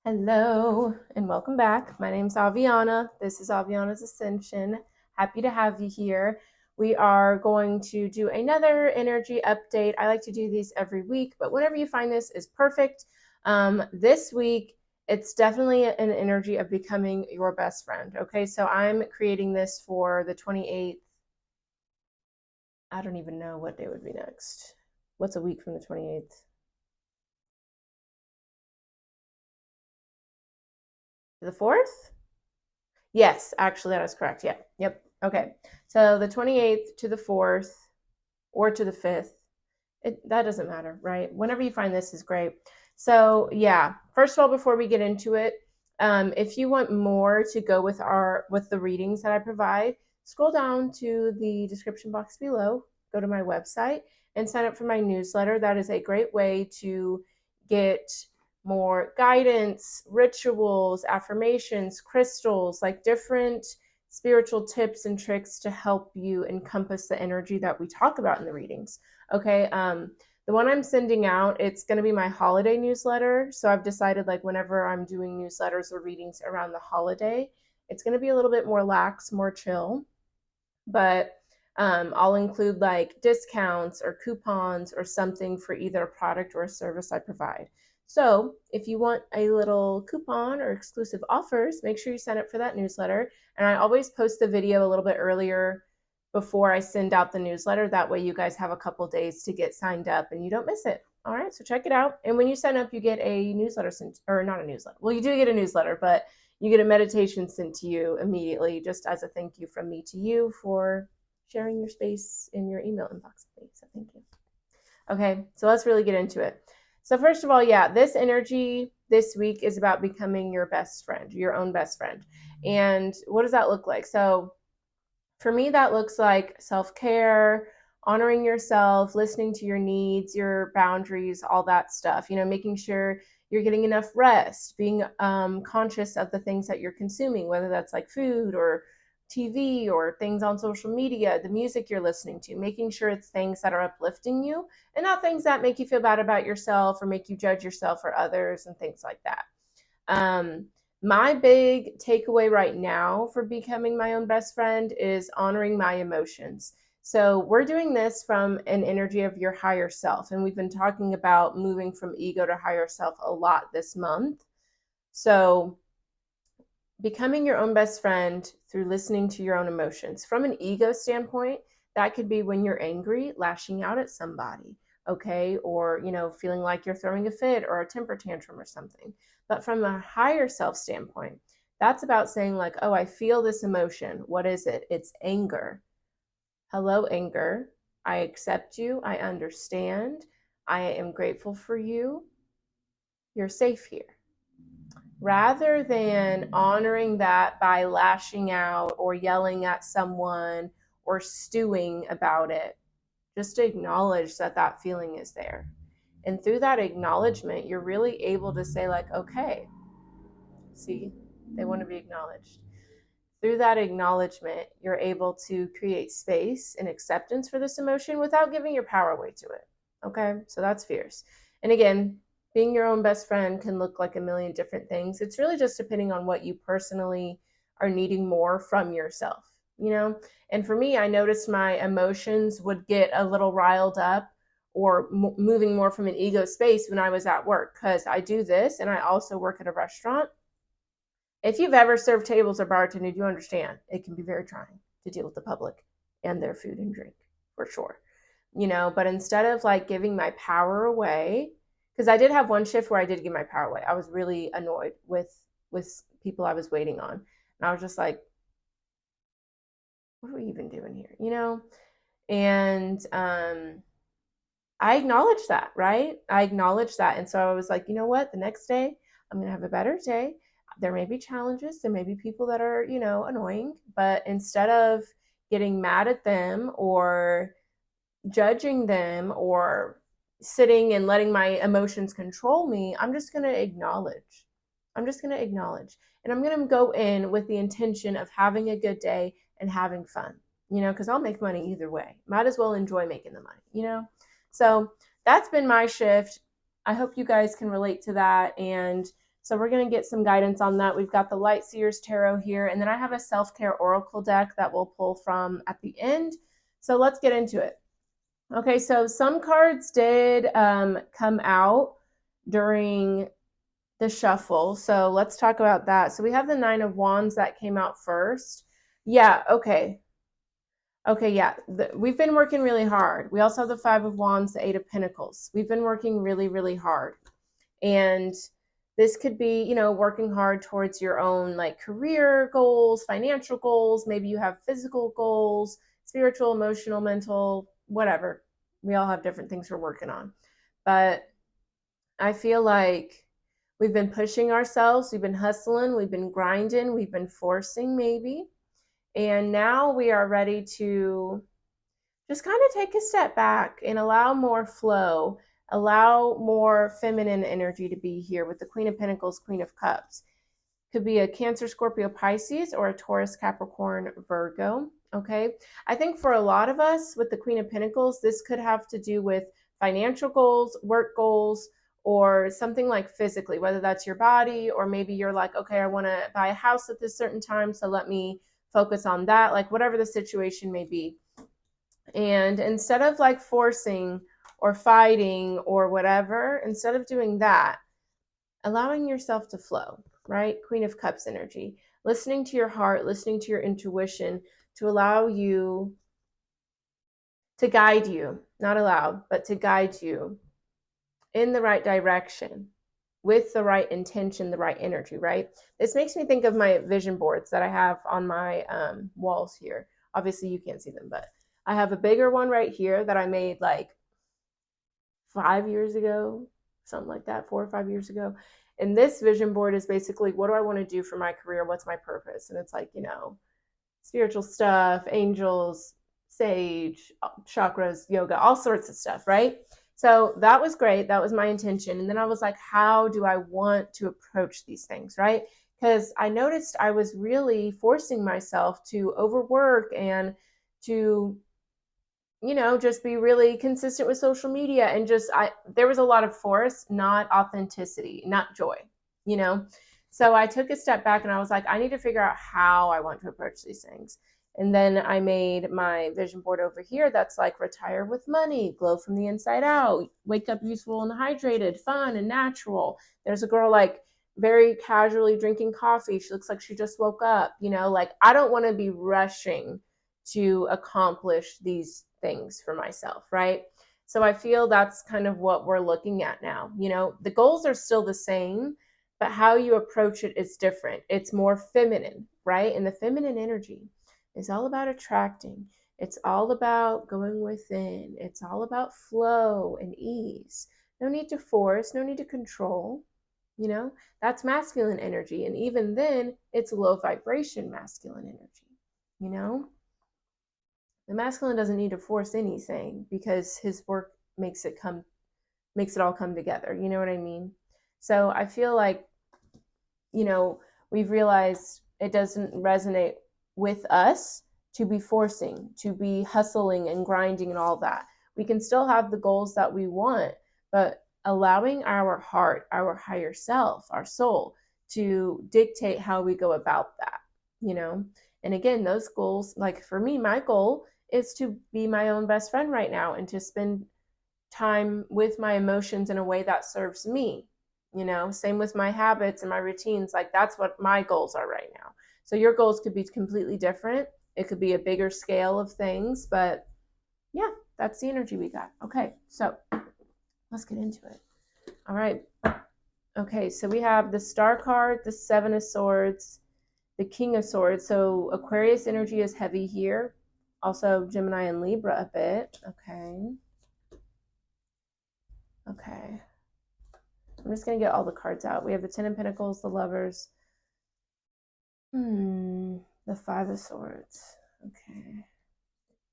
Hello and welcome back. My name's Aviana. This is Aviana's Ascension. Happy to have you here. We are going to do another energy update. I like to do these every week, but whenever you find this is perfect. This week, it's definitely an energy of becoming your best friend. Okay, so I'm creating this for the 28th. I don't even know what day would be next. What's a week from the 28th? The 4th? Yes, actually, that is correct. Yeah. Yep. Okay. So the 28th to the 4th or to the 5th, that doesn't matter, right? Whenever you find this is great. So, yeah, first of all, before we get into it, if you want more to go with the readings that I provide, scroll down to the description box below, go to my website and sign up for my newsletter. That is a great way to get more guidance, rituals, affirmations, crystals, like different spiritual tips and tricks to help you encompass the energy that we talk about in the readings. Okay. The one I'm sending out, it's going to be my holiday newsletter. So I've decided, like, whenever I'm doing newsletters or readings around the holiday, it's going to be a little bit more lax, more chill. But I'll include like discounts or coupons or something for either a product or a service I provide. So if you want a little coupon or exclusive offers, make sure you sign up for that newsletter. And I always post the video a little bit earlier before I send out the newsletter. That way you guys have a couple days to get signed up and you don't miss it. All right, so check it out. And when you sign up, you get a newsletter sent, or not a newsletter. Well, you do get a newsletter, but you get a meditation sent to you immediately, just as a thank you from me to you for sharing your space in your email inbox with me. So thank you. Okay, so let's really get into it. So first of all, yeah, this energy this week is about becoming your best friend, your own best friend. And what does that look like? So for me, that looks like self-care, honoring yourself, listening to your needs, your boundaries, all that stuff. Making sure you're getting enough rest, being conscious of the things that you're consuming, whether that's like food or TV or things on social media, the music you're listening to, making sure it's things that are uplifting you and not things that make you feel bad about yourself or make you judge yourself or others and things like that. Um, my big takeaway right now for becoming my own best friend is honoring my emotions. So, we're doing this from an energy of your higher self. And we've been talking about moving from ego to higher self a lot this month. So, becoming your own best friend through listening to your own emotions. From an ego standpoint, that could be when you're angry, lashing out at somebody, okay? Or, feeling like you're throwing a fit or a temper tantrum or something. But from a higher self standpoint, that's about saying, like, oh, I feel this emotion. What is it? It's anger. Hello, anger. I accept you. I understand. I am grateful for you. You're safe here, rather than honoring that by lashing out or yelling at someone or stewing about it. Just acknowledge that that feeling is there. And through that acknowledgement, you're really able to say, like, okay, see, they want to be acknowledged. Through that acknowledgement, you're able to create space and acceptance for this emotion without giving your power away to it. Okay, so that's fierce. And again, being your own best friend can look like a million different things. It's really just depending on what you personally are needing more from yourself. And for me, I noticed my emotions would get a little riled up or moving more from an ego space when I was at work, because I do this and I also work at a restaurant. If you've ever served tables or bartended, you understand it can be very trying to deal with the public and their food and drink, for sure. But instead of like giving my power away, because I did have one shift where I did give my power away. I was really annoyed with people I was waiting on. And I was just like, what are we even doing here? And I acknowledged that, right? I acknowledged that. And so I was like, you know what? The next day, I'm going to have a better day. There may be challenges. There may be people that are, annoying. But instead of getting mad at them or judging them or sitting and letting my emotions control me, I'm just going to acknowledge. I'm just going to acknowledge. And I'm going to go in with the intention of having a good day and having fun, because I'll make money either way. Might as well enjoy making the money. So that's been my shift. I hope you guys can relate to that and So we're going to get some guidance on that. We've got the Light Seers Tarot here, and then I have a self-care oracle deck that we'll pull from at the end. So let's get into it. Okay, so some cards did come out during the shuffle. So let's talk about that. So we have the Nine of Wands that came out first. Yeah, okay. Okay, yeah, we've been working really hard. We also have the Five of Wands, the Eight of Pentacles. We've been working really, really hard. And this could be, you know, working hard towards your own like career goals, financial goals. Maybe you have physical goals, spiritual, emotional, mental, whatever. We all have different things we're working on. But I feel like we've been pushing ourselves, we've been hustling, we've been grinding, we've been forcing maybe. And now we are ready to just kind of take a step back and allow more flow, allow more feminine energy to be here with the Queen of Pentacles, Queen of Cups. Could be a Cancer, Scorpio, Pisces, or a Taurus, Capricorn, Virgo. Okay. I think for a lot of us with the Queen of Pentacles, this could have to do with financial goals, work goals, or something like physically, whether that's your body, or maybe you're like, okay, I want to buy a house at this certain time, so let me focus on that, like whatever the situation may be. And instead of like forcing or fighting or whatever, instead of doing that, allowing yourself to flow, right? Queen of Cups energy, listening to your heart, listening to your intuition to allow you, to guide you, not allow, but to guide you in the right direction with the right intention, the right energy, right? This makes me think of my vision boards that I have on my walls here. Obviously, you can't see them, but I have a bigger one right here that I made like 5 years ago, something like that, 4 or 5 years ago. And this vision board is basically, what do I want to do for my career? What's my purpose? And it's like, you know, spiritual stuff, angels, sage, chakras, yoga, all sorts of stuff, right? So that was great. That was my intention. And then I was like, how do I want to approach these things, right? Because I noticed I was really forcing myself to overwork and to, you know, just be really consistent with social media, and just there was a lot of force, not authenticity, not joy, you know. So I took a step back and I was like, I need to figure out how I want to approach these things. And then I made my vision board over here that's like retire with money, glow from the inside out, wake up useful and hydrated, fun and natural. There's a girl like very casually drinking coffee. She looks like she just woke up, you know, like I don't want to be rushing to accomplish these things for myself, right? So I feel that's kind of what we're looking at now. You know, the goals are still the same, but how you approach it is different. It's more feminine, right? And the feminine energy is all about attracting. It's all about going within. It's all about flow and ease. No need to force, no need to control. You know, that's masculine energy. And even then, it's low vibration masculine energy, you know? The masculine doesn't need to force anything because his work makes it all come together. You know what I mean? So I feel like, you know, we've realized it doesn't resonate with us to be forcing, to be hustling and grinding and all that. We can still have the goals that we want, but allowing our heart, our higher self, our soul to dictate how we go about that, you know? And again, those goals, like for me, my goal is to be my own best friend right now and to spend time with my emotions in a way that serves me, you know. Same with my habits and my routines. Like that's what my goals are right now. So your goals could be completely different. It could be a bigger scale of things, but yeah, that's the energy we got. Okay, so let's get into it. All right. Okay, so we have the Star card, the Seven of Swords, the King of Swords. So Aquarius energy is heavy here. Also Gemini and Libra a bit. Okay. Okay. I'm just going to get all the cards out. We have the Ten of Pentacles, the Lovers. The Five of Swords. Okay.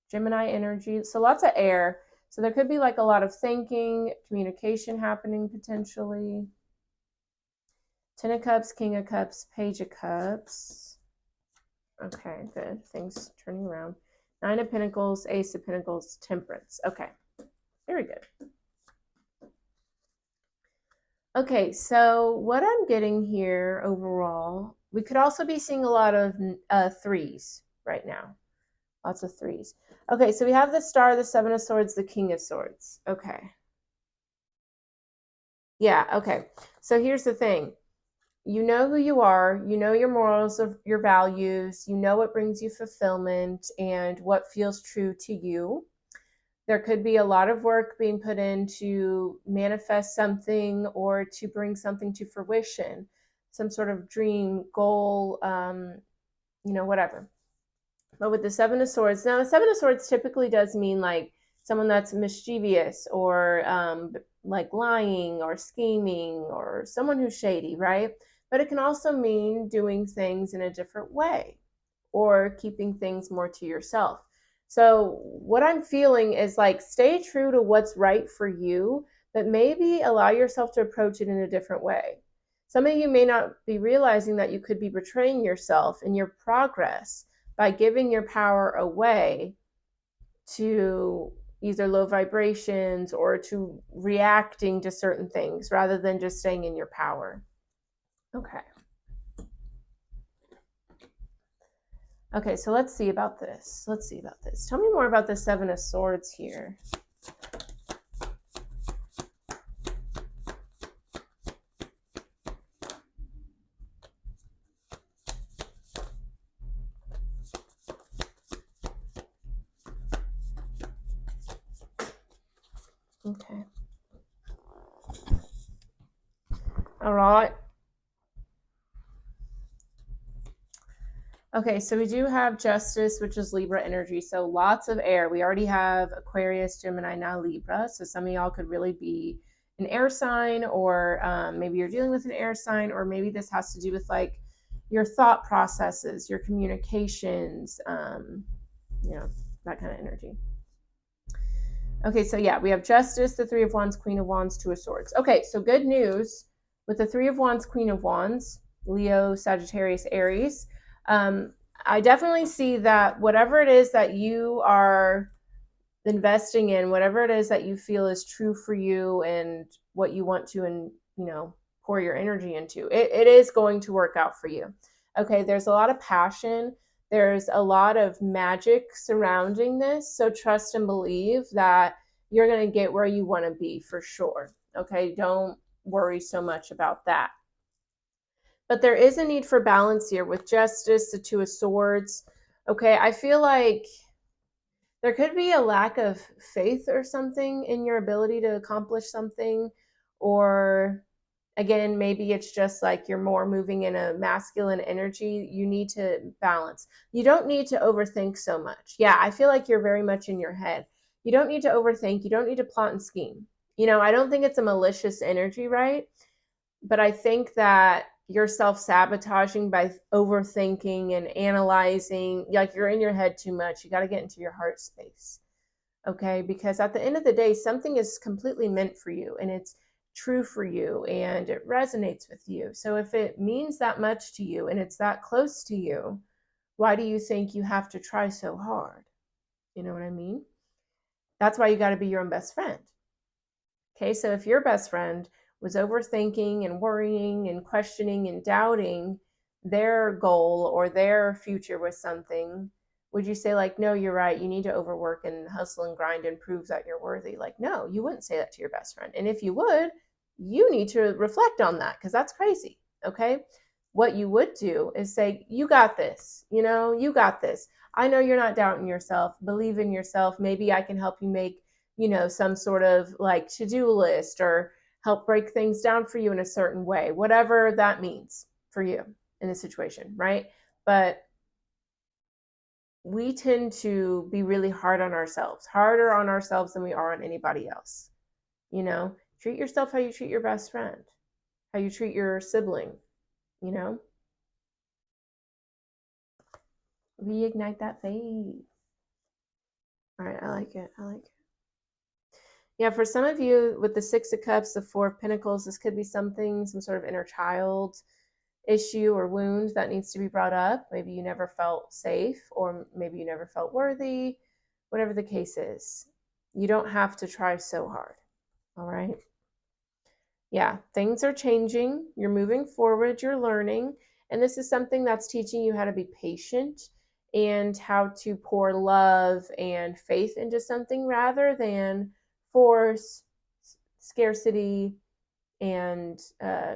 Gemini energy. So lots of air. So there could be like a lot of thinking, communication happening potentially. Ten of Cups, King of Cups, Page of Cups. Okay, good. Things turning around. Nine of Pentacles, Ace of Pentacles, Temperance. Okay, very good. Okay, so what I'm getting here overall, we could also be seeing a lot of threes right now. Lots of threes. Okay, so we have the Star, the Seven of Swords, the King of Swords. Okay. Yeah, okay. So here's the thing. You know who you are, you know your morals, of your values, you know what brings you fulfillment and what feels true to you. There could be a lot of work being put in to manifest something or to bring something to fruition, some sort of dream, goal, whatever. But with the Seven of Swords, now the Seven of Swords typically does mean like someone that's mischievous or like lying or scheming or someone who's shady, right? But it can also mean doing things in a different way or keeping things more to yourself. So, what I'm feeling is like stay true to what's right for you, but maybe allow yourself to approach it in a different way. Some of you may not be realizing that you could be betraying yourself in your progress by giving your power away to either low vibrations or to reacting to certain things rather than just staying in your power. Okay. Okay, so let's see about this. Tell me more about the Seven of Swords here. Okay. All right. Okay, so we do have Justice, which is Libra energy. So lots of air. We already have Aquarius, Gemini, now Libra. So some of y'all could really be an air sign, or maybe you're dealing with an air sign, or maybe this has to do with like your thought processes, your communications, that kind of energy. Okay, so yeah, we have Justice, the Three of Wands, Queen of Wands, Two of Swords. Okay, so good news with the Three of Wands, Queen of Wands, Leo, Sagittarius, Aries. I definitely see that whatever it is that you are investing in, whatever it is that you feel is true for you and what you want to, and pour your energy into, it is going to work out for you. Okay, there's a lot of passion. There's a lot of magic surrounding this. So trust and believe that you're going to get where you want to be for sure. Okay, don't worry so much about that. But there is a need for balance here with Justice, the Two of Swords. Okay, I feel like there could be a lack of faith or something in your ability to accomplish something, or again, maybe it's just like you're more moving in a masculine energy. You need to balance. You don't need to overthink so much. Yeah, I feel like you're very much in your head. You don't need to overthink. You don't need to plot and scheme. I don't think it's a malicious energy, right? But I think that you're self-sabotaging by overthinking and analyzing, like you're in your head too much. You got to get into your heart space. Okay? Because at the end of the day, something is completely meant for you and it's true for you and it resonates with you. So if it means that much to you and it's that close to you, why do you think you have to try so hard? You know what I mean? That's why you got to be your own best friend. Okay, so if your best friend was overthinking and worrying and questioning and doubting their goal or their future with something, would you say, like, no, you're right, you need to overwork and hustle and grind and prove that you're worthy? Like, no, you wouldn't say that to your best friend. And if you would, you need to reflect on that because that's crazy. Okay. What you would do is say, you got this, you got this. I know you're not doubting yourself. Believe in yourself. Maybe I can help you make some sort of like to-do list or help break things down for you in a certain way, whatever that means for you in the situation, right? But we tend to be really hard on ourselves, harder on ourselves than we are on anybody else. Treat yourself how you treat your best friend, how you treat your sibling, reignite that faith. All right, I like it. Yeah, for some of you with the Six of Cups, the Four of Pentacles, this could be some sort of inner child issue or wound that needs to be brought up. Maybe you never felt safe, or maybe you never felt worthy, whatever the case is. You don't have to try so hard, all right? Yeah, things are changing. You're moving forward, you're learning. And this is something that's teaching you how to be patient and how to pour love and faith into something rather than force, scarcity, and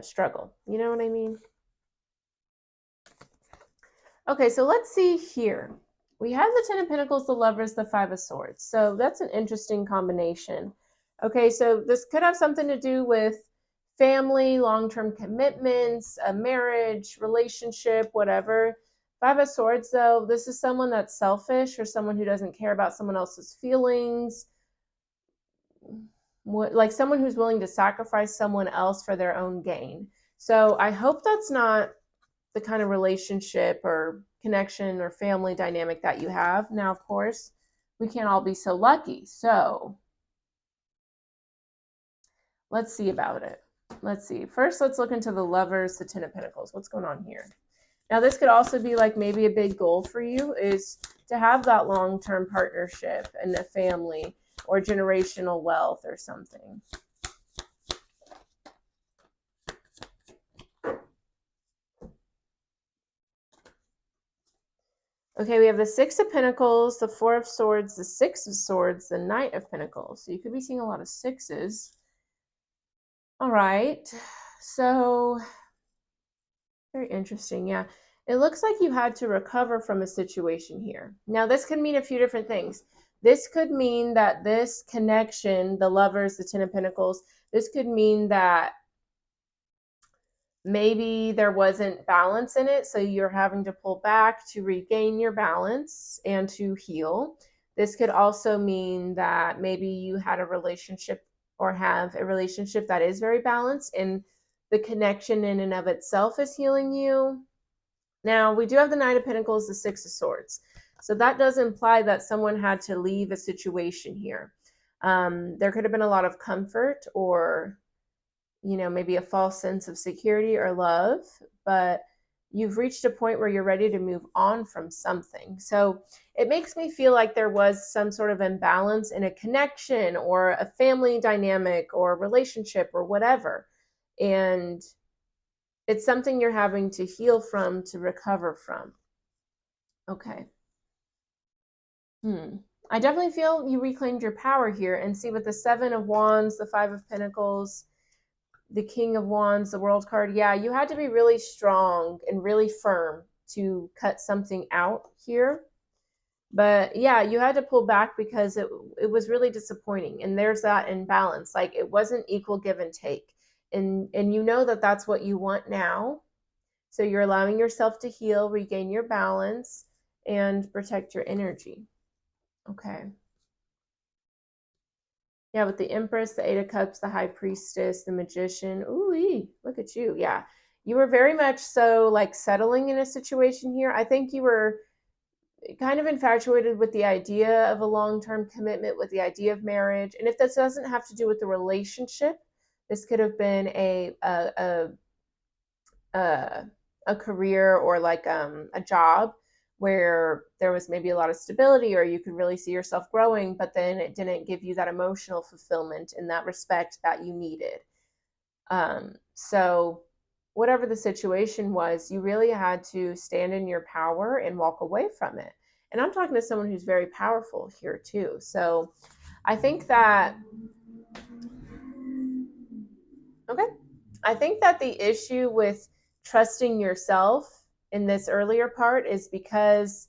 struggle. You know what I mean? Okay, so let's see here. We have the Ten of Pentacles, the Lovers, the Five of Swords. So that's an interesting combination. Okay, so this could have something to do with family, long-term commitments, a marriage, relationship, whatever. Five of Swords, though, this is someone that's selfish or someone who doesn't care about someone else's feelings, like someone who's willing to sacrifice someone else for their own gain. So I hope that's not the kind of relationship or connection or family dynamic that you have. Now, of course, we can't all be so lucky. So let's see about it. Let's see. First, let's look into the Lovers, the Ten of Pentacles. What's going on here? Now, this could also be like maybe a big goal for you is to have that long-term partnership and a family or generational wealth or something. Okay, we have the Six of Pentacles, the Four of Swords, the Six of Swords, the Knight of Pentacles. So you could be seeing a lot of sixes. All right, so very interesting. Yeah, it looks like you had to recover from a situation here. Now, this could mean a few different things. This could mean that this connection, the Lovers, the Ten of Pentacles, this could mean that maybe there wasn't balance in it, so you're having to pull back to regain your balance and to heal. This could also mean that maybe you had a relationship or have a relationship that is very balanced and the connection in and of itself is healing you. Now, we do have the Nine of Pentacles, the Six of Swords. So that does imply that someone had to leave a situation here. There could have been a lot of comfort or maybe a false sense of security or love, but you've reached a point where you're ready to move on from something. So it makes me feel like there was some sort of imbalance in a connection or a family dynamic or relationship or whatever. And it's something you're having to heal from, to recover from. Okay. I definitely feel you reclaimed your power here, and see with the Seven of Wands, the Five of Pentacles, the King of Wands, the World card. Yeah, you had to be really strong and really firm to cut something out here. But yeah, you had to pull back because it was really disappointing. And there's that imbalance. Like it wasn't equal give and take. And you know that that's what you want now. So you're allowing yourself to heal, regain your balance, and protect your energy. Okay. Yeah, with the Empress, the Eight of Cups, the High Priestess, the Magician. Ooh, look at you. Yeah. You were very much so like settling in a situation here. I think you were kind of infatuated with the idea of a long-term commitment, with the idea of marriage. And if this doesn't have to do with the relationship, this could have been a career or like a job where there was maybe a lot of stability or you could really see yourself growing, but then it didn't give you that emotional fulfillment in that respect that you needed. So whatever the situation was, you really had to stand in your power and walk away from it. And I'm talking to someone who's very powerful here too. So I think that, okay, I think that the issue with trusting yourself in this earlier part is because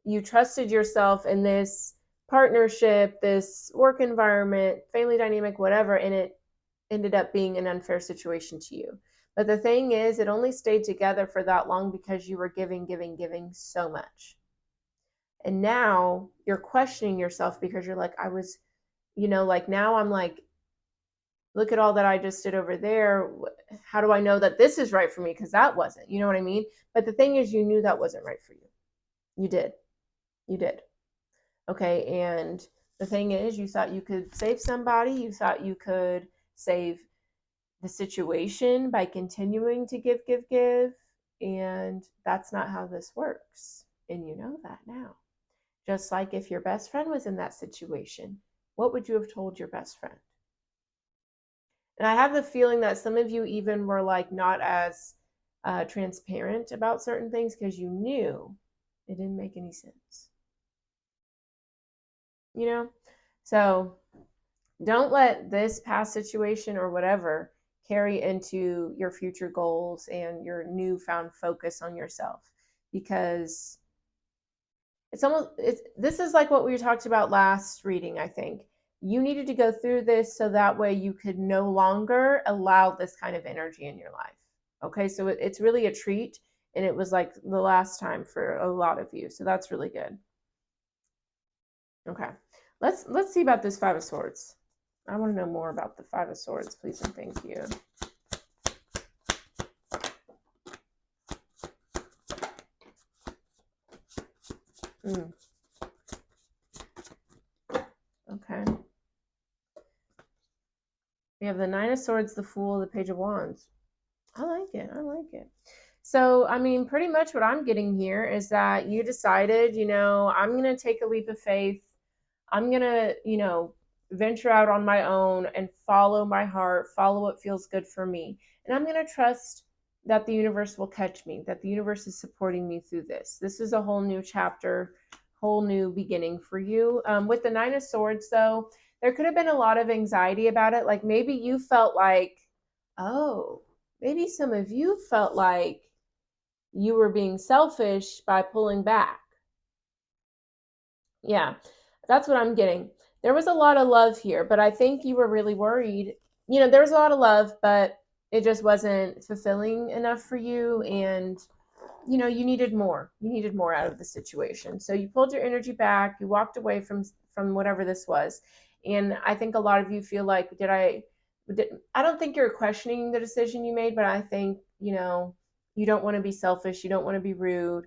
you trusted yourself in this partnership, this work environment, family dynamic, whatever, and it ended up being an unfair situation to you. But the thing is, it only stayed together for that long because you were giving so much. And now you're questioning yourself because you're like, I was, like now I'm like, look at all that I just did over there. How do I know that this is right for me? Because that wasn't, you know what I mean? But the thing is, you knew that wasn't right for you. You did. You did. Okay. And the thing is, you thought you could save somebody. You thought you could save the situation by continuing to give. And that's not how this works. And you know that now. Just like if your best friend was in that situation, what would you have told your best friend? And I have the feeling that some of you even were like not as transparent about certain things because you knew it didn't make any sense. You know? So don't let this past situation or whatever carry into your future goals and your newfound focus on yourself, because this is like what we talked about last reading. I think you needed to go through this so that way you could no longer allow this kind of energy in your life. Okay, so it's really a treat, and it was like the last time for a lot of you, so that's really good. Okay, let's see about this Five of Swords. I want to know more about the Five of Swords, please and thank you. Okay. We have the Nine of Swords, the Fool, the Page of Wands. I like it. I like it. So, I mean, pretty much what I'm getting here is that you decided, I'm going to take a leap of faith. I'm going to, venture out on my own and follow my heart, follow what feels good for me. And I'm going to trust that the universe will catch me, that the universe is supporting me through this. This is a whole new chapter, whole new beginning for you. With the Nine of Swords, though, there could have been a lot of anxiety about it. Like maybe you felt like, oh, maybe some of you felt like you were being selfish by pulling back. Yeah, that's what I'm getting. There was a lot of love here, but I think you were really worried. There was a lot of love, but it just wasn't fulfilling enough for you. And, you needed more. You needed more out of the situation. So you pulled your energy back. You walked away from whatever this was. And I think a lot of you feel like, I don't think you're questioning the decision you made, but I think, you don't want to be selfish. You don't want to be rude.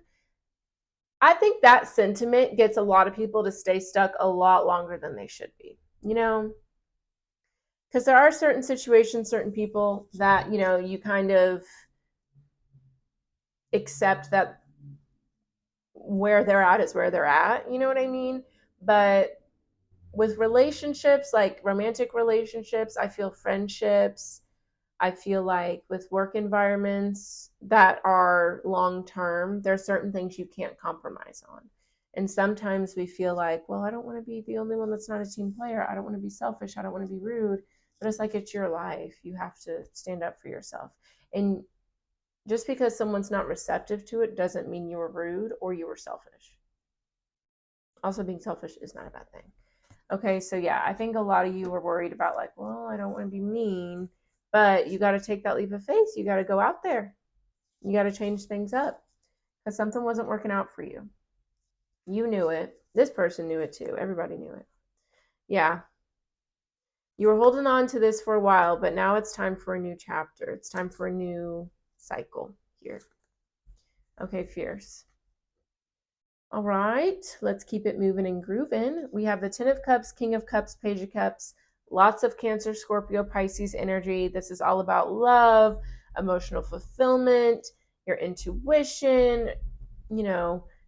I think that sentiment gets a lot of people to stay stuck a lot longer than they should be, because there are certain situations, certain people that, you kind of accept that where they're at is where they're at. You know what I mean? But with relationships, like romantic relationships, I feel friendships, I feel like with work environments that are long term, there are certain things you can't compromise on. And sometimes we feel like, well, I don't want to be the only one that's not a team player. I don't want to be selfish. I don't want to be rude. But it's like, it's your life. You have to stand up for yourself. And just because someone's not receptive to it doesn't mean you were rude or you were selfish. Also, being selfish is not a bad thing. Okay, so yeah, I think a lot of you were worried about like, well, I don't want to be mean, but you got to take that leap of faith. You got to go out there. You got to change things up because something wasn't working out for you. You knew it. This person knew it too. Everybody knew it. Yeah. You were holding on to this for a while, but now it's time for a new chapter. It's time for a new cycle here. Okay, fierce. All right, let's keep it moving and grooving. We have the Ten of Cups, King of Cups, Page of Cups, lots of Cancer, Scorpio, Pisces energy. This is all about love, emotional fulfillment, your intuition,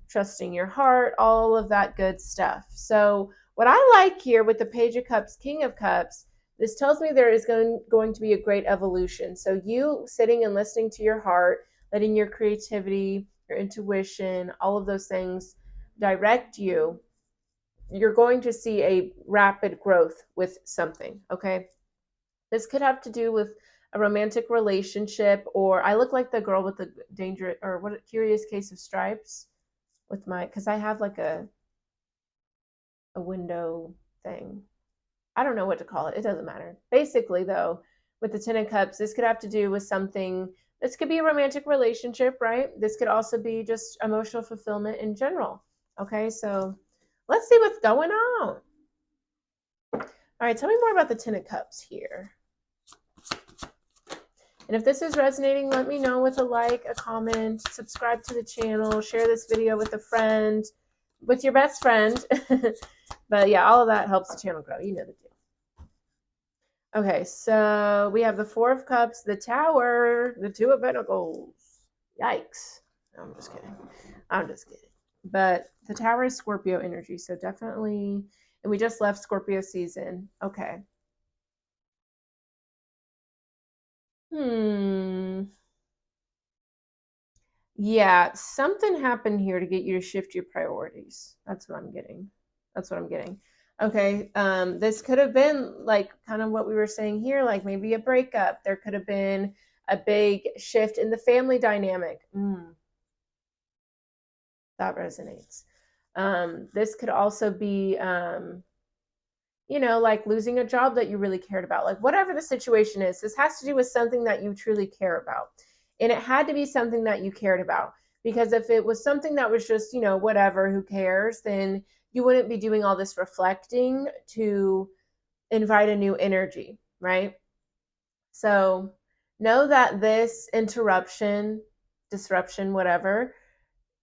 trusting your heart, all of that good stuff. So, what I like here with the Page of Cups, King of Cups, this tells me there is going to be a great evolution. So, you sitting and listening to your heart, letting your creativity, your intuition, all of those things direct you, you're going to see a rapid growth with something, okay? This could have to do with a romantic relationship, or I look like the girl with the dangerous, or what, Curious Case of Stripes with because I have like a window thing. I don't know what to call it. It doesn't matter. Basically, though, with the Ten of Cups, this could have to do with something. This could be a romantic relationship, right? This could also be just emotional fulfillment in general. Okay, so let's see what's going on. All right, tell me more about the Ten of Cups here. And if this is resonating, let me know with a like, a comment, subscribe to the channel, share this video with a friend, with your best friend. But yeah, all of that helps the channel grow. You know the deal. Okay, so we have the Four of Cups, the Tower, the Two of Pentacles. Yikes. I'm just kidding. But the Tower is Scorpio energy, so definitely, and we just left Scorpio season. Okay. Hmm. Yeah, something happened here to get you to shift your priorities. That's what I'm getting. That's what I'm getting. Okay, this could have been like kind of what we were saying here, like maybe a breakup. There could have been a big shift in the family dynamic. That resonates. This could also be, like losing a job that you really cared about. Like whatever the situation is, this has to do with something that you truly care about. And it had to be something that you cared about. Because if it was something that was just, whatever, who cares, then you wouldn't be doing all this reflecting to invite a new energy, right? So know that this interruption, disruption, whatever,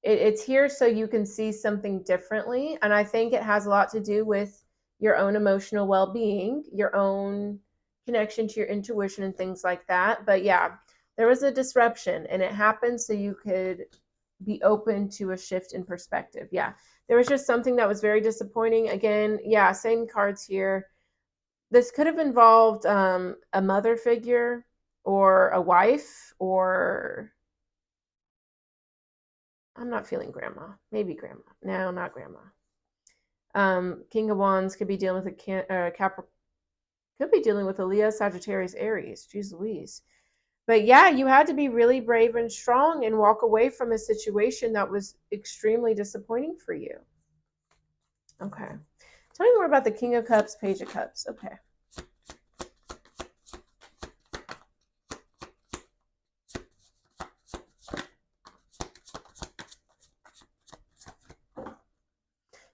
it's here so you can see something differently. And I think it has a lot to do with your own emotional well-being, your own connection to your intuition and things like that. But yeah, there was a disruption and it happened so you could be open to a shift in perspective. Yeah, there was just something that was very disappointing. Again, yeah, same cards here. This could have involved a mother figure or a wife, or I'm not feeling grandma. Maybe grandma. No, not grandma. King of Wands could be dealing with could be dealing with a Leo, Sagittarius, Aries. Jeez Louise. But yeah, you had to be really brave and strong and walk away from a situation that was extremely disappointing for you. Okay. Tell me more about the King of Cups, Page of Cups. Okay.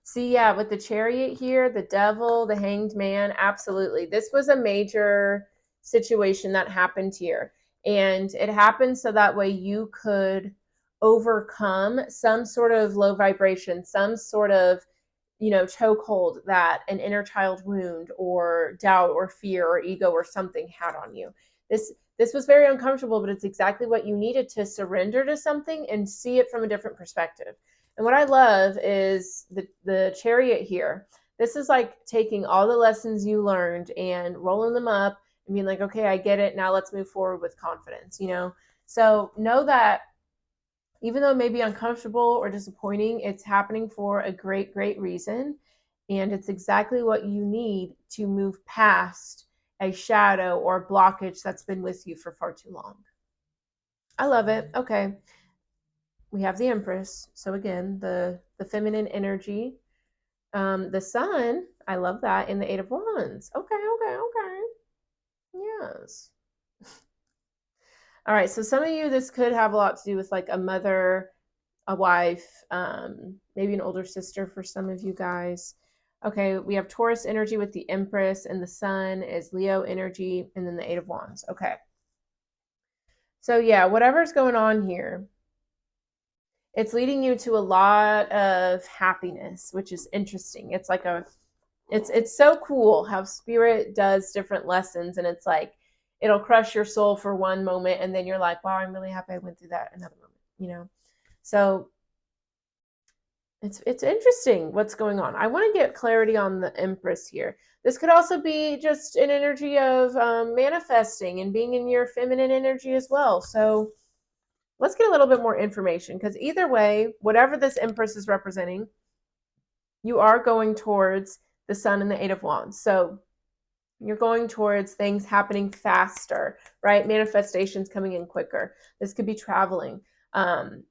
See, yeah, with the Chariot here, the Devil, the Hanged Man, absolutely. This was a major situation that happened here. And it happened so that way you could overcome some sort of low vibration, some sort of, chokehold that an inner child wound or doubt or fear or ego or something had on you. This was very uncomfortable, but it's exactly what you needed to surrender to something and see it from a different perspective. And what I love is the Chariot here. This is like taking all the lessons you learned and rolling them up and being like, okay, I get it. Now let's move forward with confidence, So know that even though it may be uncomfortable or disappointing, it's happening for a great, great reason. And it's exactly what you need to move past a shadow or blockage that's been with you for far too long. I love it. Okay. We have the Empress. So again, the feminine energy. The Sun, I love that, in the Eight of Wands. Okay. Yes. All right, so some of you, this could have a lot to do with like a mother, a wife, maybe an older sister for some of you guys. Okay, we have Taurus energy with the Empress, and the Sun is Leo energy, and then the Eight of Wands. Okay. So yeah, whatever's going on here, it's leading you to a lot of happiness, which is interesting. It's like it's so cool how spirit does different lessons, and it's like it'll crush your soul for one moment and then you're like, wow, I'm really happy I went through that another moment. So it's interesting what's going on. I want to get clarity on the Empress here. This could also be just an energy of manifesting and being in your feminine energy as well. So let's get a little bit more information, because either way, whatever this Empress is representing, you are going towards the Sun and the Eight of Wands. So you're going towards things happening faster, right? Manifestations coming in quicker. This could be traveling.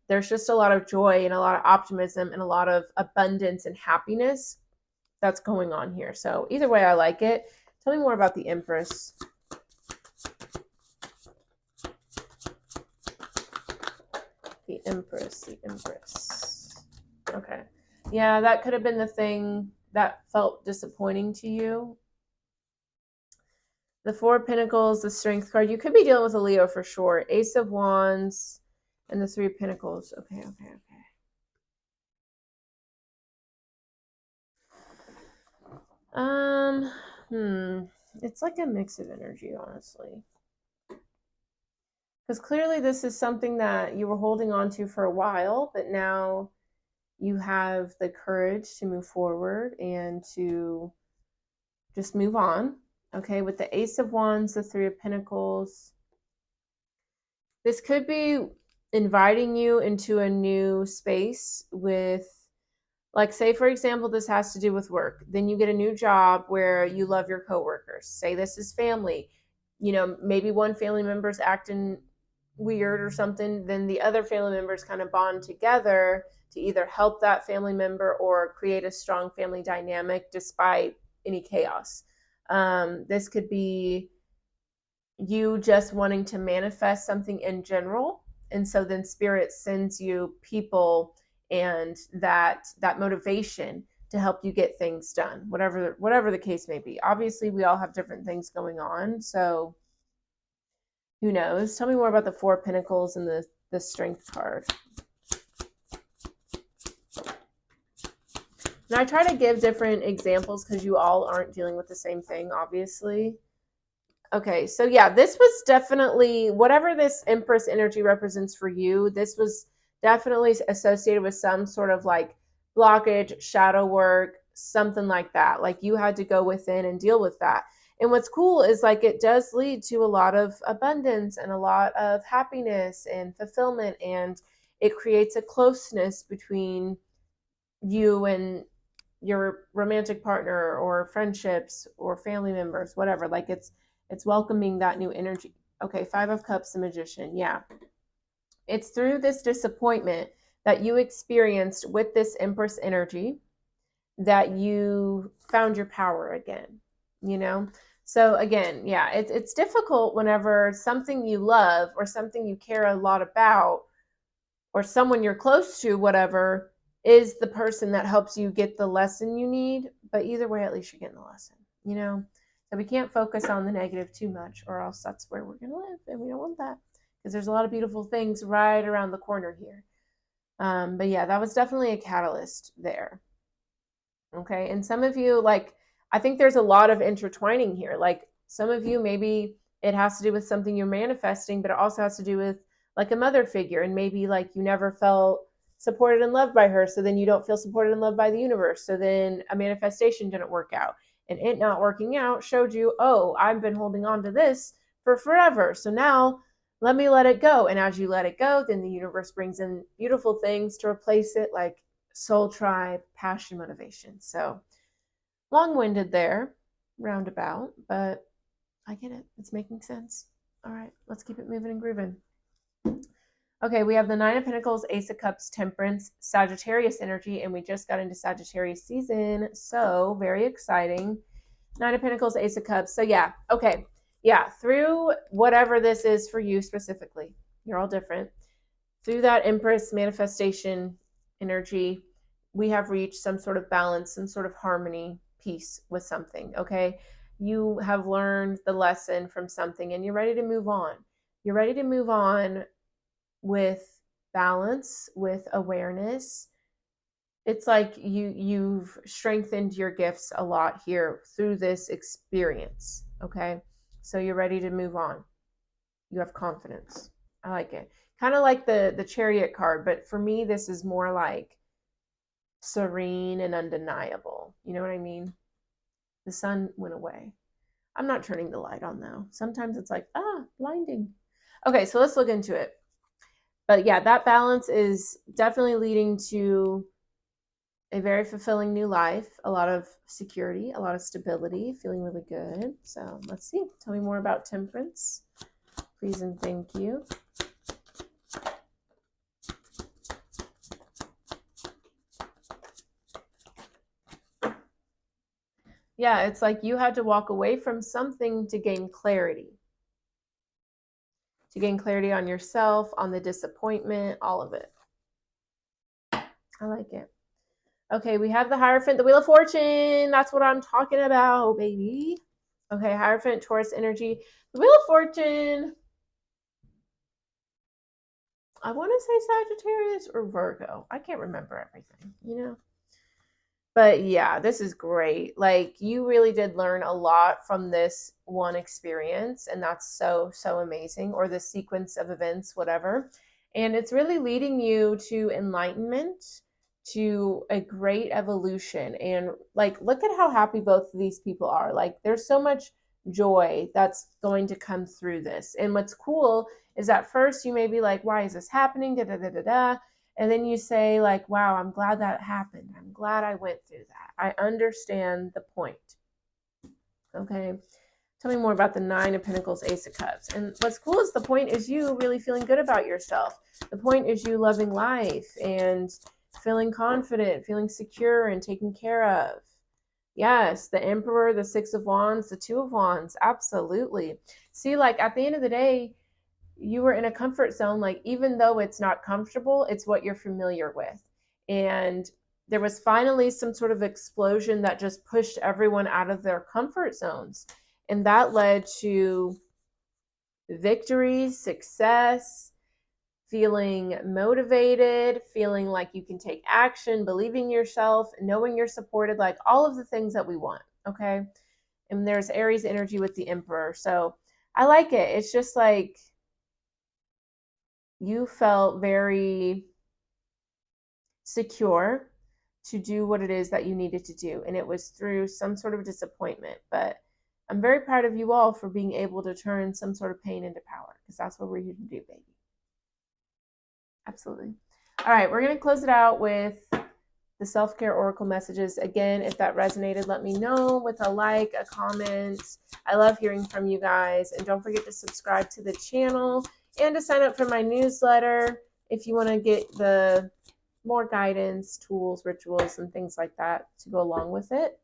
There's just a lot of joy and a lot of optimism and a lot of abundance and happiness that's going on here. So either way, I like it. Tell me more about the Empress. The Empress. Okay. Yeah, that could have been the thing that felt disappointing to you. The Four of Pentacles, the Strength card. You could be dealing with a Leo for sure. Ace of Wands and the Three of Pentacles. Okay. It's like a mix of energy, honestly. Because clearly this is something that you were holding on to for a while, but now you have the courage to move forward and to just move on. Okay, with the Ace of Wands, the Three of Pentacles, This could be inviting you into a new space with, like, say, for example, this has to do with work. Then you get a new job where you love your coworkers. Say this is family. Maybe one family member's acting weird or something, then the other family members kind of bond together to either help that family member or create a strong family dynamic despite any chaos. This could be you just wanting to manifest something in general, and so then spirit sends you people and that motivation to help you get things done, whatever the case may be. Obviously we all have different things going on, so who knows. Tell me more about the Four of Pentacles and the Strength card. And I try to give different examples because you all aren't dealing with the same thing, obviously. Okay, so yeah, this was definitely, whatever this Empress energy represents for you, this was definitely associated with some sort of like blockage, shadow work, something like that. Like you had to go within and deal with that. And what's cool is like it does lead to a lot of abundance and a lot of happiness and fulfillment, and it creates a closeness between you and your romantic partner or friendships or family members, whatever. Like it's welcoming that new energy. Okay, Five of Cups, the Magician. Yeah. It's through this disappointment that you experienced with this Empress energy that you found your power again, you know? So again, yeah, it's difficult whenever something you love or something you care a lot about or someone you're close to, whatever, is the person that helps you get the lesson you need. But either way, at least you're getting the lesson, you know? So we can't focus on the negative too much, or else that's where we're going to live. And we don't want that because there's a lot of beautiful things right around the corner here. But yeah, that was definitely a catalyst there. Okay. And some of you, like, I think there's a lot of intertwining here. Like some of you, maybe it has to do with something you're manifesting, but it also has to do with like a mother figure. And maybe like you never felt supported and loved by her. So then you don't feel supported and loved by the universe. So then a manifestation didn't work out. And it not working out showed you, oh, I've been holding on to this for forever. So now let me let it go. And as you let it go, then the universe brings in beautiful things to replace it, like soul tribe, passion, motivation. So long-winded there, roundabout, but I get it. It's making sense. All right, let's keep it moving and grooving. Okay, we have the Nine of Pentacles, Ace of Cups, Temperance, Sagittarius energy, and we just got into Sagittarius season, so very exciting. Nine of Pentacles, Ace of Cups. So yeah, okay. Yeah, through whatever this is for you specifically, you're all different. Through that Empress manifestation energy, we have reached some sort of balance, some sort of harmony, peace with something, okay? You have learned the lesson from something and you're ready to move on. You're ready to move on with balance, with awareness. It's like you've strengthened your gifts a lot here through this experience, okay? So you're ready to move on. You have confidence. I like it. Kind of like the Chariot card, but for me this is more like serene and undeniable. You know what I mean? The sun went away. I'm not turning the light on though. Sometimes it's like, blinding. Okay, so let's look into it. But yeah, that balance is definitely leading to a very fulfilling new life, a lot of security, a lot of stability, feeling really good. So let's see. Tell me more about Temperance, please and thank you. Yeah, it's like you had to walk away from something to gain clarity. To gain clarity on yourself, on the disappointment, all of it. I like it. Okay, we have the Hierophant, the Wheel of Fortune. That's what I'm talking about, baby. Okay, Hierophant, Taurus energy. The Wheel of Fortune. I want to say Sagittarius or Virgo. I can't remember everything, you know? But yeah, this is great. Like you really did learn a lot from this one experience, and that's so, so amazing. Or the sequence of events, whatever. And it's really leading you to enlightenment, to a great evolution. And like, look at how happy both of these people are. Like, there's so much joy that's going to come through this. And what's cool is at first you may be like, why is this happening? Da, da, da, da, da. And then you say like, wow, I'm glad that happened. I'm glad I went through that. I understand the point. Okay. Tell me more about the Nine of Pentacles, Ace of Cups. And what's cool is the point is you really feeling good about yourself. The point is you loving life and feeling confident, feeling secure and taken care of. Yes, the Emperor, the Six of Wands, the Two of Wands, absolutely. See, like at the end of the day, you were in a comfort zone. Like even though it's not comfortable, it's what you're familiar with. And there was finally some sort of explosion that just pushed everyone out of their comfort zones. And that led to victory, success, feeling motivated, feeling like you can take action, believing yourself, knowing you're supported, like all of the things that we want. Okay. And there's Aries energy with the Emperor. So I like it. It's just like you felt very secure to do what it is that you needed to do. And it was through some sort of disappointment. But I'm very proud of you all for being able to turn some sort of pain into power, because that's what we're here to do, baby. Absolutely. All right, we're going to close it out with the self-care oracle messages. Again, if that resonated, let me know with a like, a comment. I love hearing from you guys. And don't forget to subscribe to the channel and to sign up for my newsletter if you want to get the more guidance, tools, rituals, and things like that to go along with it.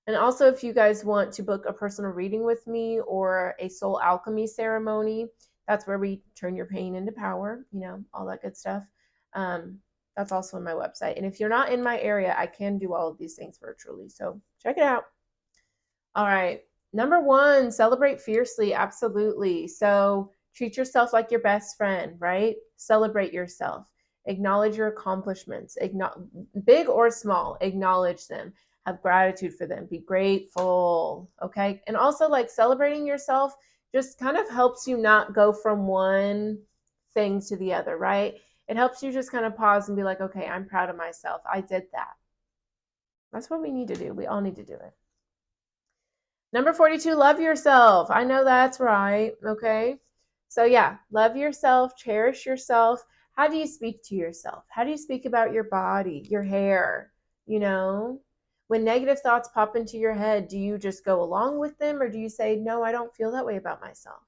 And also, if you guys want to book a personal reading with me or a soul alchemy ceremony, that's where we turn your pain into power, you know, all that good stuff. That's also on my website. And if you're not in my area, I can do all of these things virtually. So check it out. All right. Number 1, celebrate fiercely. Absolutely. So treat yourself like your best friend, right? Celebrate yourself. Acknowledge your accomplishments, big or small, acknowledge them. Have gratitude for them. Be grateful. Okay. And also, like, celebrating yourself just kind of helps you not go from one thing to the other, right? It helps you just kind of pause and be like, okay, I'm proud of myself. I did that. That's what we need to do. We all need to do it. Number 42, love yourself. I know that's right. Okay. So yeah, love yourself, cherish yourself. How do you speak to yourself? How do you speak about your body, your hair? You know, when negative thoughts pop into your head, do you just go along with them, or do you say, no, I don't feel that way about myself?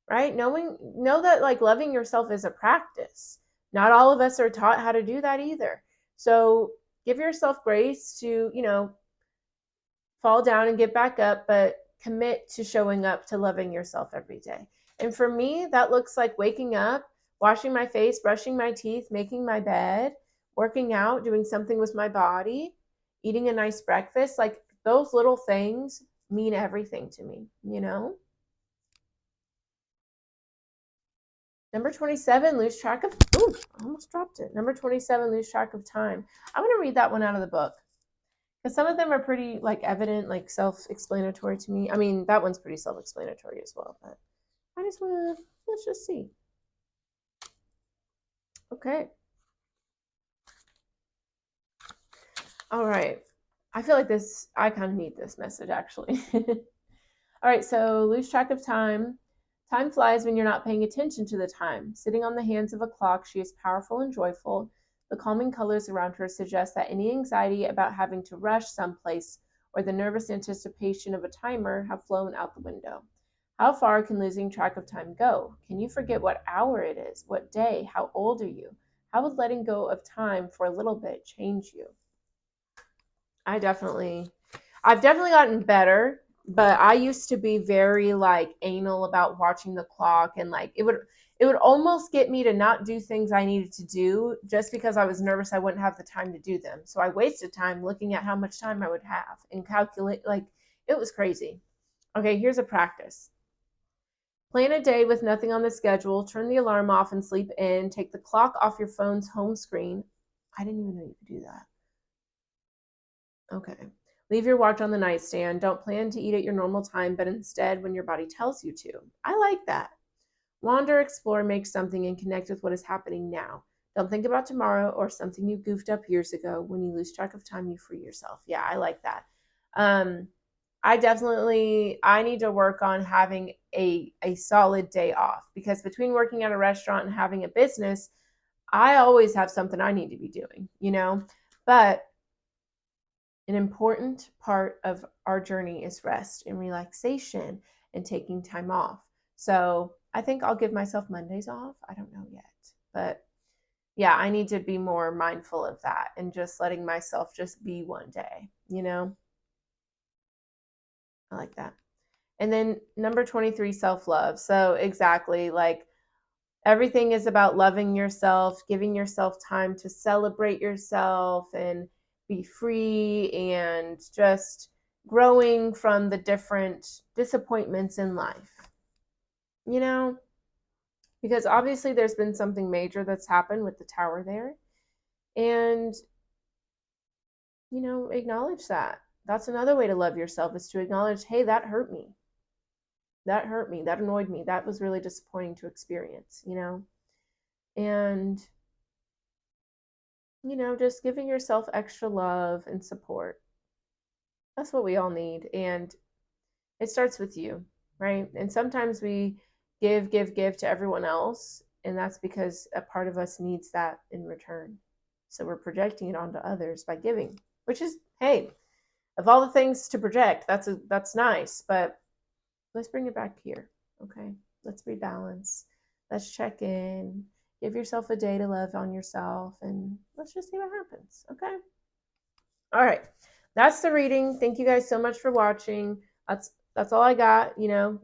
Right? Know that like loving yourself is a practice. Not all of us are taught how to do that either. So give yourself grace to, you know, fall down and get back up, but commit to showing up to loving yourself every day. And for me, that looks like waking up, washing my face, brushing my teeth, making my bed, working out, doing something with my body, eating a nice breakfast. Like those little things mean everything to me, you know? Number 27, lose track of, ooh, I almost dropped it. Number 27, lose track of time. I'm going to read that one out of the book, because some of them are pretty like evident, like self-explanatory to me. I mean, that one's pretty self-explanatory as well, but I just want to, let's just see. Okay. All right. I feel like this, I kind of need this message actually. All right. So lose track of time. Time flies when you're not paying attention to the time. Sitting on the hands of a clock, she is powerful and joyful. The calming colors around her suggest that any anxiety about having to rush someplace or the nervous anticipation of a timer have flown out the window. How far can losing track of time go? Can you forget what hour it is? What day? How old are you? How would letting go of time for a little bit change you? I've definitely gotten better, but I used to be very like anal about watching the clock, and like it would almost get me to not do things I needed to do just because I was nervous I wouldn't have the time to do them. So I wasted time looking at how much time I would have and calculate, like it was crazy. Okay, here's a practice. Plan a day with nothing on the schedule, turn the alarm off and sleep in, take the clock off your phone's home screen. I didn't even know you could do that. Okay. Leave your watch on the nightstand. Don't plan to eat at your normal time, but instead when your body tells you to. I like that. Wander, explore, make something, and connect with what is happening now. Don't think about tomorrow or something you goofed up years ago. When you lose track of time, you free yourself. Yeah, I like that. I need to work on having a solid day off, because between working at a restaurant and having a business, I always have something I need to be doing, you know? But an important part of our journey is rest and relaxation and taking time off. So I think I'll give myself Mondays off. I don't know yet. But yeah, I need to be more mindful of that and just letting myself just be one day, you know? I like that. And then number 23, self love. So exactly, like everything is about loving yourself, giving yourself time to celebrate yourself and be free, and just growing from the different disappointments in life, you know? Because obviously there's been something major that's happened with the tower there. And, acknowledge that. That's another way to love yourself, is to acknowledge, hey, that hurt me. That hurt me. That annoyed me. That was really disappointing to experience, And just giving yourself extra love and support. That's what we all need. And it starts with you, right? And sometimes we give to everyone else. And that's because a part of us needs that in return. So we're projecting it onto others by giving, which is, hey, of all the things to project, that's nice. But let's bring it back here. Okay. Let's rebalance. Let's check in. Give yourself a day to love on yourself, and let's just see what happens. Okay. All right. That's the reading. Thank you guys so much for watching. That's all I got.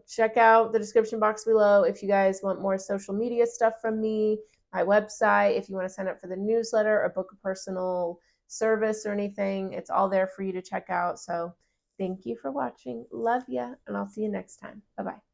Check out the description box below if you guys want more social media stuff from me, my website, if you want to sign up for the newsletter or book a personal service or anything. It's all there for you to check out. So thank you for watching. Love ya, and I'll see you next time. Bye-bye.